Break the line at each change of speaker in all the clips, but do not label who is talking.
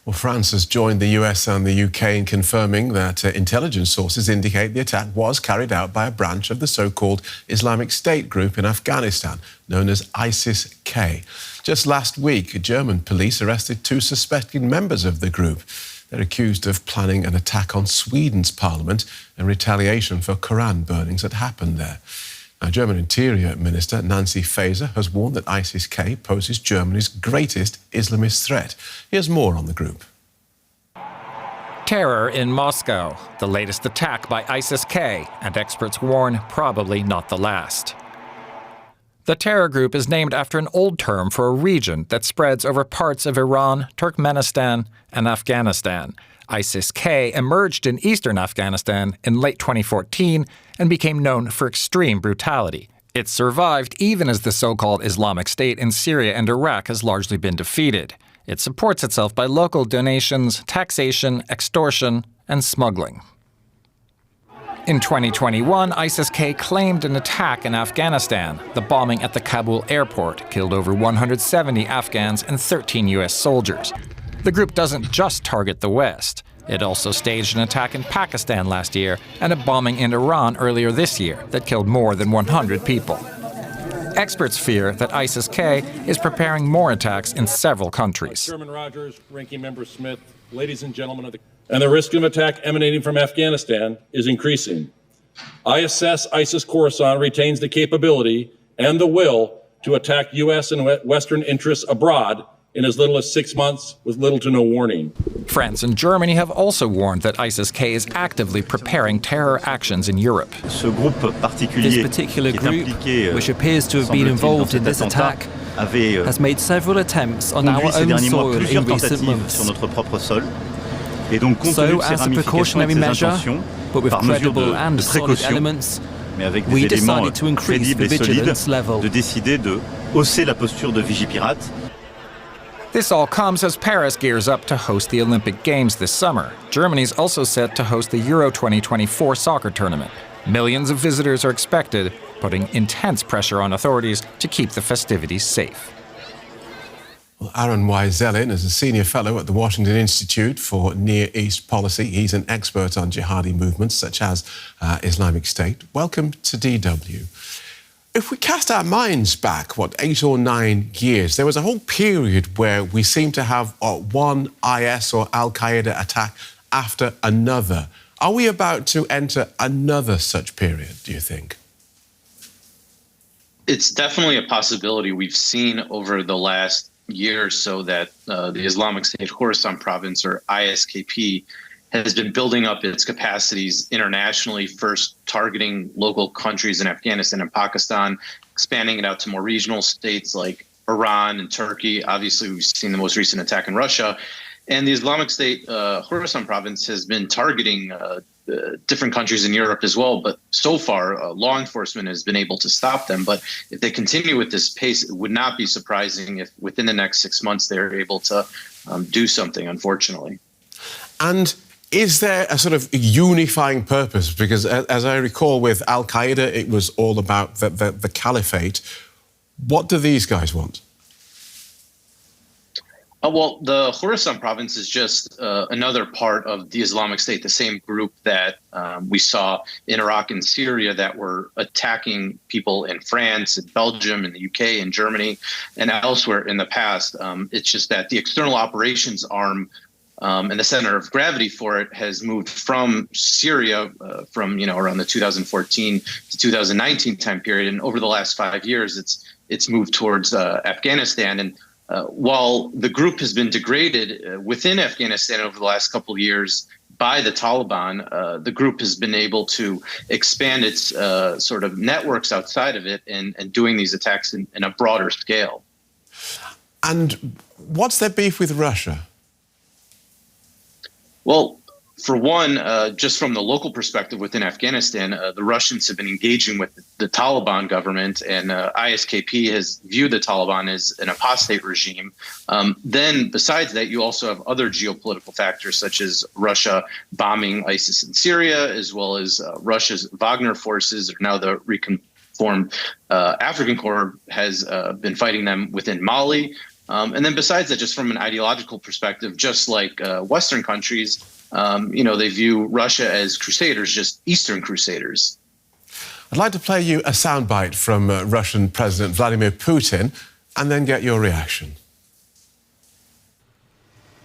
Well, France has joined the US and the UK in confirming that intelligence sources indicate the attack was carried out by a branch of the so-called Islamic State group in Afghanistan, known as ISIS-K. Just last week, German police arrested 2 suspected members of the group. They're accused of planning an attack on Sweden's parliament in retaliation for Koran burnings that happened there. Now, German Interior Minister Nancy Faeser has warned that ISIS-K poses Germany's greatest Islamist threat. Here's more on the group.
Terror in Moscow, the latest attack by ISIS-K, and experts warn probably not the last. The terror group is named after an old term for a region that spreads over parts of Iran, Turkmenistan, and Afghanistan. ISIS-K emerged in eastern Afghanistan in late 2014 and became known for extreme brutality. It survived even as the so-called Islamic State in Syria and Iraq has largely been defeated. It supports itself by local donations, taxation, extortion, and smuggling. In 2021, ISIS-K claimed an attack in Afghanistan. The bombing at the Kabul airport killed over 170 Afghans and 13 U.S. soldiers. The group doesn't just target the West. It also staged an attack in Pakistan last year and a bombing in Iran earlier this year that killed more than 100 people. Experts fear that ISIS-K is preparing more attacks in several countries.
Chairman Rogers, Ranking Member Smith, ladies and gentlemen and the risk of attack emanating from Afghanistan is increasing. I assess ISIS Khorasan retains the capability and the will to attack U.S. and Western interests abroad in as little as 6 months with little to no warning.
France and Germany have also warned that ISIS-K is actively preparing terror actions in Europe.
This particular group, which appears to have been involved in this attack, has made several attempts on our own soil in recent months. So, as a precautionary measure, but with credible and solid elements, we decided to increase the vigilance level.
This all comes as Paris gears up to host the Olympic Games this summer. Germany's also set to host the Euro 2024 soccer tournament. Millions of visitors are expected, putting intense pressure on authorities to keep the festivities safe.
Well, Aaron Y. Zelin is a senior fellow at the Washington Institute for Near East Policy. He's an expert on jihadi movements such as Islamic State. Welcome to DW. If we cast our minds back, 8 or 9 years, there was a whole period where we seemed to have one IS or Al-Qaeda attack after another. Are we about to enter another such period, do you think?
It's definitely a possibility. We've seen over the last year or so that the Islamic State Khorasan province, or ISKP, has been building up its capacities internationally, first targeting local countries in Afghanistan and Pakistan, expanding it out to more regional states like Iran and Turkey. Obviously, we've seen the most recent attack in Russia. And the Islamic State Khorasan province has been targeting different countries in Europe as well. But so far, law enforcement has been able to stop them. But if they continue with this pace, it would not be surprising if within the next 6 months they're able to do something, unfortunately.
And is there a sort of unifying purpose? Because as I recall with Al-Qaeda, it was all about the caliphate. What do these guys want?
Well, the Khorasan province is just another part of the Islamic State, the same group that we saw in Iraq and Syria that were attacking people in France, in Belgium, in the UK, in Germany, and elsewhere in the past. It's just that the external operations arm and the center of gravity for it has moved from Syria from around the 2014 to 2019 time period, and over the last 5 years, it's moved towards Afghanistan. And while the group has been degraded within Afghanistan over the last couple of years by the Taliban, the group has been able to expand its sort of networks outside of it and doing these attacks in a broader scale.
And what's their beef with Russia?
Well, for one, just from the local perspective within Afghanistan, the Russians have been engaging with the Taliban government, and ISKP has viewed the Taliban as an apostate regime. Then besides that, you also have other geopolitical factors, such as Russia bombing ISIS in Syria, as well as Russia's Wagner forces, or now the reconformed African Corps, has been fighting them within Mali. And then besides that, just from an ideological perspective, just like Western countries, they view Russia as crusaders, just Eastern crusaders.
I'd like to play you a soundbite from Russian President Vladimir Putin and then get your reaction.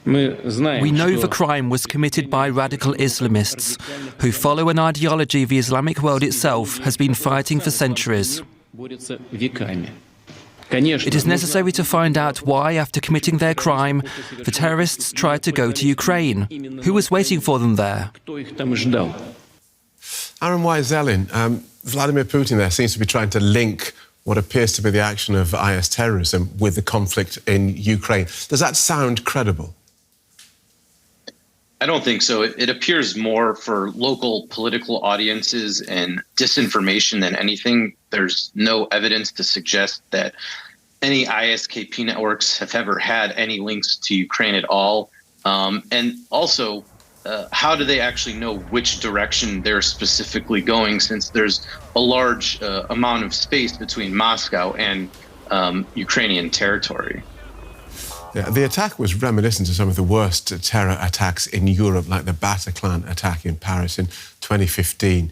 We know the crime was committed by radical Islamists who follow an ideology the Islamic world itself has been fighting for centuries. It is necessary to find out why, after committing their crime, the terrorists tried to go to Ukraine. Who was waiting for them there?
Aaron Y. Zelin, Vladimir Putin there seems to be trying to link what appears to be the action of IS terrorism with the conflict in Ukraine. Does that sound credible?
I don't think so. It appears more for local political audiences and disinformation than anything. There's no evidence to suggest that any ISKP networks have ever had any links to Ukraine at all. And also, how do they actually know which direction they're specifically going, since there's a large amount of space between Moscow and Ukrainian territory?
Yeah, the attack was reminiscent of some of the worst terror attacks in Europe, like the Bataclan attack in Paris in 2015.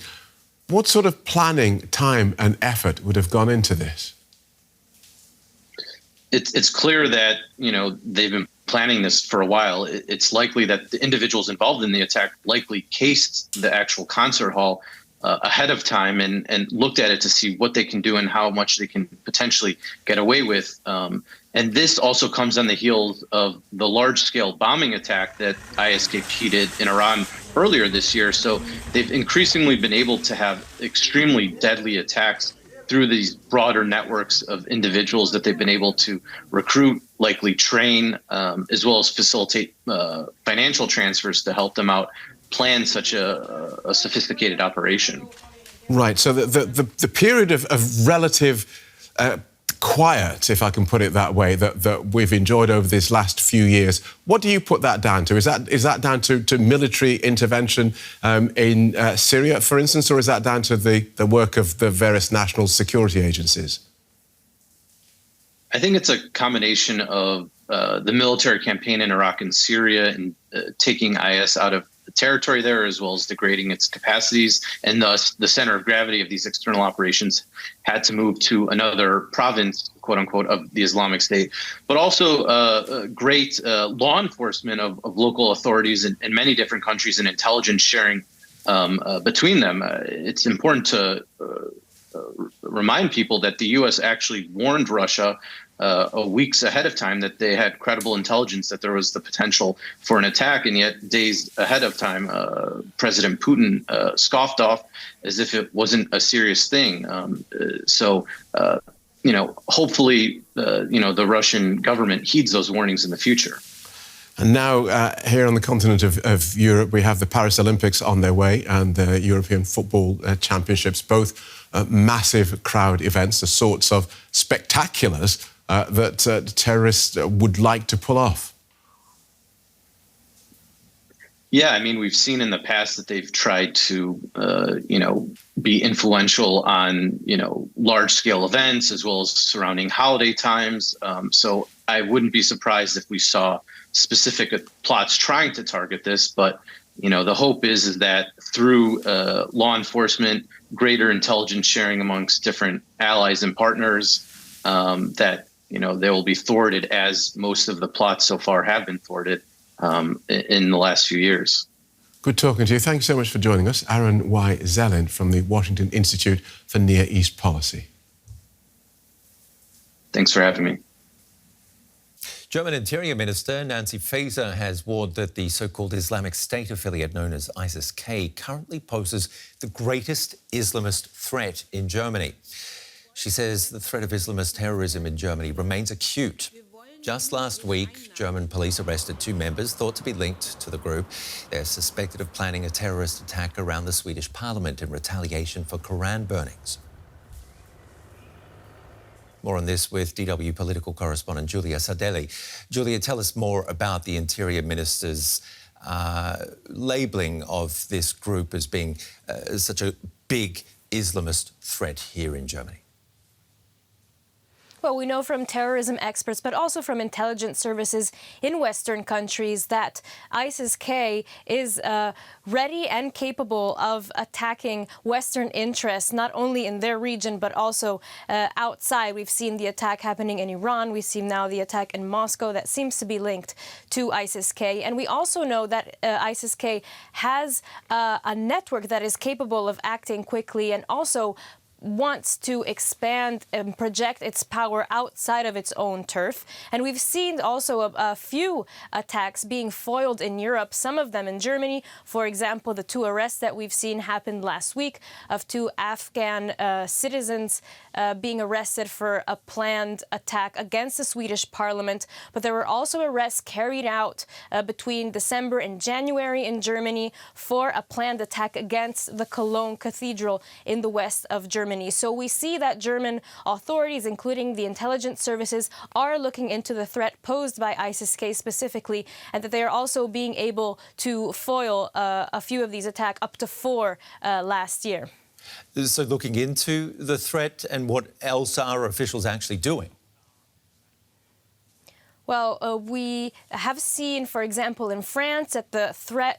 What sort of planning, time and effort would have gone into this?
It's clear that, they've been planning this for a while. It's likely that the individuals involved in the attack likely cased the actual concert hall ahead of time and looked at it to see what they can do and how much they can potentially get away with. And this also comes on the heels of the large-scale bombing attack that ISKP did in Iran earlier this year. So they've increasingly been able to have extremely deadly attacks through these broader networks of individuals that they've been able to recruit, likely train, as well as facilitate financial transfers to help them out plan such a sophisticated operation.
Right. So the period of relative quiet, if I can put it that way, that we've enjoyed over this last few years, what do you put that down to? Is that down to military intervention in Syria, for instance, or is that down to the work of the various national security agencies?
I think it's a combination of the military campaign in Iraq and Syria and taking IS out of the territory there, as well as degrading its capacities, and thus the center of gravity of these external operations had to move to another province, quote unquote, of the Islamic State, but also great law enforcement of local authorities in many different countries and intelligence sharing between them. It's important to remind people that the U.S. actually warned Russia weeks ahead of time that they had credible intelligence that there was the potential for an attack, and yet days ahead of time, President Putin scoffed off as if it wasn't a serious thing. Hopefully, the Russian government heeds those warnings in the future.
And now, here on the continent of Europe, we have the Paris Olympics on their way and the European Football Championships, both massive crowd events, the sorts of spectaculars that terrorists would like to pull off.
Yeah, I mean, we've seen in the past that they've tried to, be influential on, large-scale events as well as surrounding holiday times. So I wouldn't be surprised if we saw specific plots trying to target this. But, the hope is that through law enforcement, greater intelligence sharing amongst different allies and partners, that, they will be thwarted, as most of the plots so far have been thwarted in the last few years.
Good talking to you. Thank you so much for joining us. Aaron Y. Zelin from the Washington Institute for Near East Policy.
Thanks for having me.
German Interior Minister Nancy Faeser has warned that the so-called Islamic State affiliate known as ISIS-K currently poses the greatest Islamist threat in Germany. She says the threat of Islamist terrorism in Germany remains acute. Just last week, German police arrested 2 members thought to be linked to the group. They're suspected of planning a terrorist attack around the Swedish parliament in retaliation for Koran burnings. More on this with DW political correspondent Giulia Saudelli. Giulia, tell us more about the Interior Minister's labelling of this group as being such a big Islamist threat here in Germany.
Well, we know from terrorism experts, but also from intelligence services in Western countries, that ISIS-K is ready and capable of attacking Western interests, not only in their region, but also outside. We've seen the attack happening in Iran. We've seen now the attack in Moscow that seems to be linked to ISIS-K. And we also know that ISIS-K has a network that is capable of acting quickly and also wants to expand and project its power outside of its own turf. And we've seen also a few attacks being foiled in Europe, some of them in Germany. For example, the 2 arrests that we've seen happened last week of 2 Afghan citizens being arrested for a planned attack against the Swedish parliament. But there were also arrests carried out between December and January in Germany for a planned attack against the Cologne Cathedral in the west of Germany. So we see that German authorities, including the intelligence services, are looking into the threat posed by ISIS-K specifically, and that they are also being able to foil a few of these attacks, up to 4 last year.
So looking into the threat, and what else are officials actually doing?
Well, we have seen, for example, in France, that the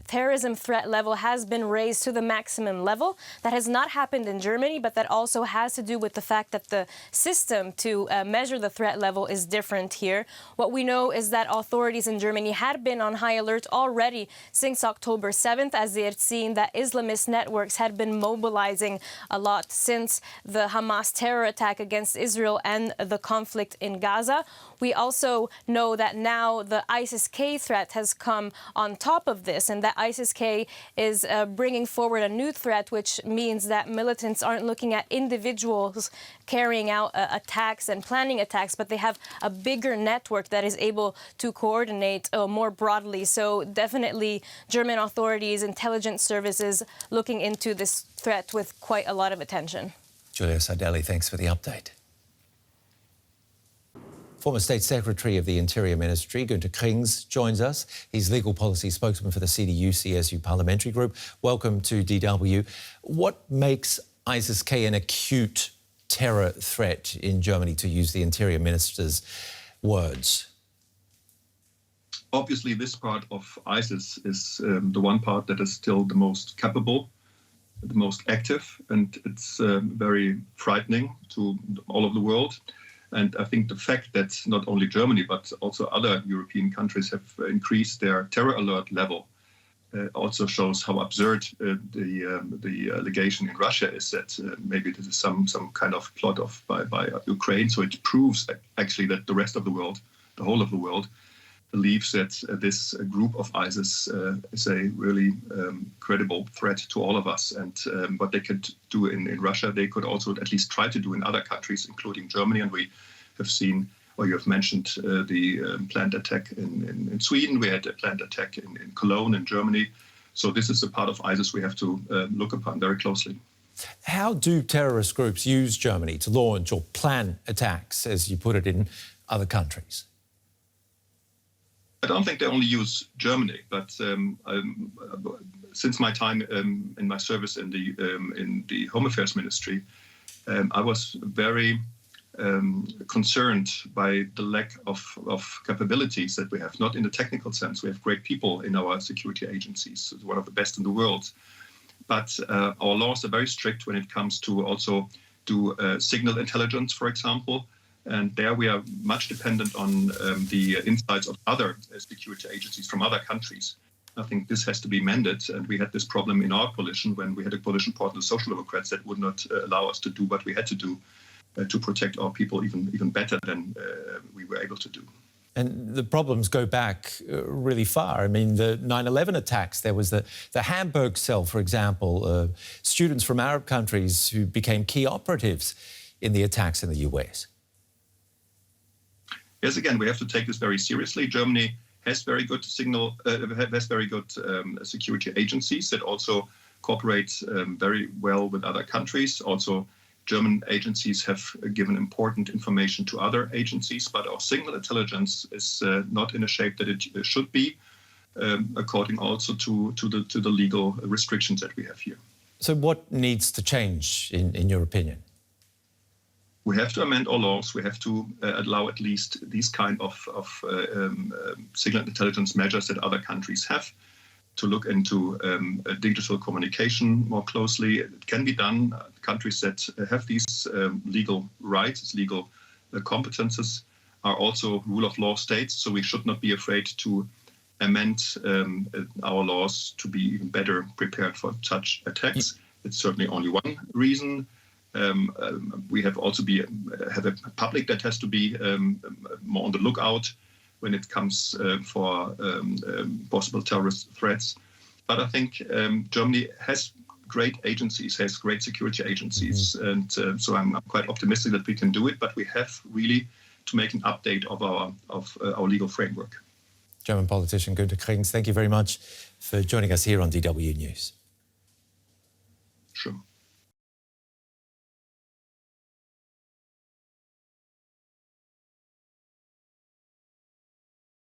terrorism threat level has been raised to the maximum level. That has not happened in Germany, but that also has to do with the fact that the system to measure the threat level is different here. What we know is that authorities in Germany had been on high alert already since October 7th, as they had seen that Islamist networks had been mobilizing a lot since the Hamas terror attack against Israel and the conflict in Gaza. We also know that now the ISIS-K threat has come on top of this, and that ISIS-K is bringing forward a new threat, which means that militants aren't looking at individuals carrying out attacks and planning attacks, but they have a bigger network that is able to coordinate more broadly. So definitely German authorities, intelligence services looking into this threat with quite a lot of attention.
Giulia Saudelli, thanks for the update. Former State Secretary of the Interior Ministry, Günter Krings, joins us. He's legal policy spokesman for the CDU-CSU parliamentary group. Welcome to DW. What makes ISIS-K an acute terror threat in Germany, to use the Interior Minister's words?
Obviously, this part of ISIS is the one part that is still the most capable, the most active, and it's very frightening to all of the world. And I think the fact that not only Germany, but also other European countries have increased their terror alert level also shows how absurd the allegation in Russia is, that maybe this is some kind of plot by Ukraine. So it proves actually that the rest of the world, the whole of the world, believes that this group of ISIS is a really credible threat to all of us. And what they could do in Russia, they could also at least try to do in other countries, including Germany. And we have seen, or you have mentioned, the planned attack in Sweden. We had a planned attack in Cologne in Germany. So this is a part of ISIS we have to look upon very closely.
How do terrorist groups use Germany to launch or plan attacks, as you put it, in other countries?
I don't think they only use Germany, but since my time in my service in the Home Affairs Ministry, I was very concerned by the lack of capabilities that we have. Not in the technical sense, we have great people in our security agencies, one of the best in the world. But our laws are very strict when it comes to also do signal intelligence, for example. And there we are much dependent on the insights of other security agencies from other countries. I think this has to be mended. And we had this problem in our coalition when we had a coalition partner, the Social Democrats, that would not allow us to do what we had to do to protect our people even better than we were able to do.
And the problems go back really far. I mean, the 9/11 attacks, there was the Hamburg cell, for example, students from Arab countries who became key operatives in the attacks in the US.
Yes, again, we have to take this very seriously. Germany has very good security agencies that also cooperate very well with other countries. Also, German agencies have given important information to other agencies, but our signal intelligence is not in a shape that it should be, according also to the legal restrictions that we have here.
So what needs to change, in your opinion?
we have to amend our laws. We have to allow at least these kind of signal intelligence measures that other countries have, to look into digital communication more closely. It can be done. Countries that have these legal rights, legal competences, are also rule of law states. So we should not be afraid to amend our laws to be even better prepared for such attacks. It's certainly only one reason. We have also have a public that has to be more on the lookout when it comes for possible terrorist threats. But I think Germany has great agencies, has great security agencies, and so I'm quite optimistic that we can do it. But we have really to make an update of our legal framework.
German politician Günter Krings, thank you very much for joining us here on DW News.
Sure.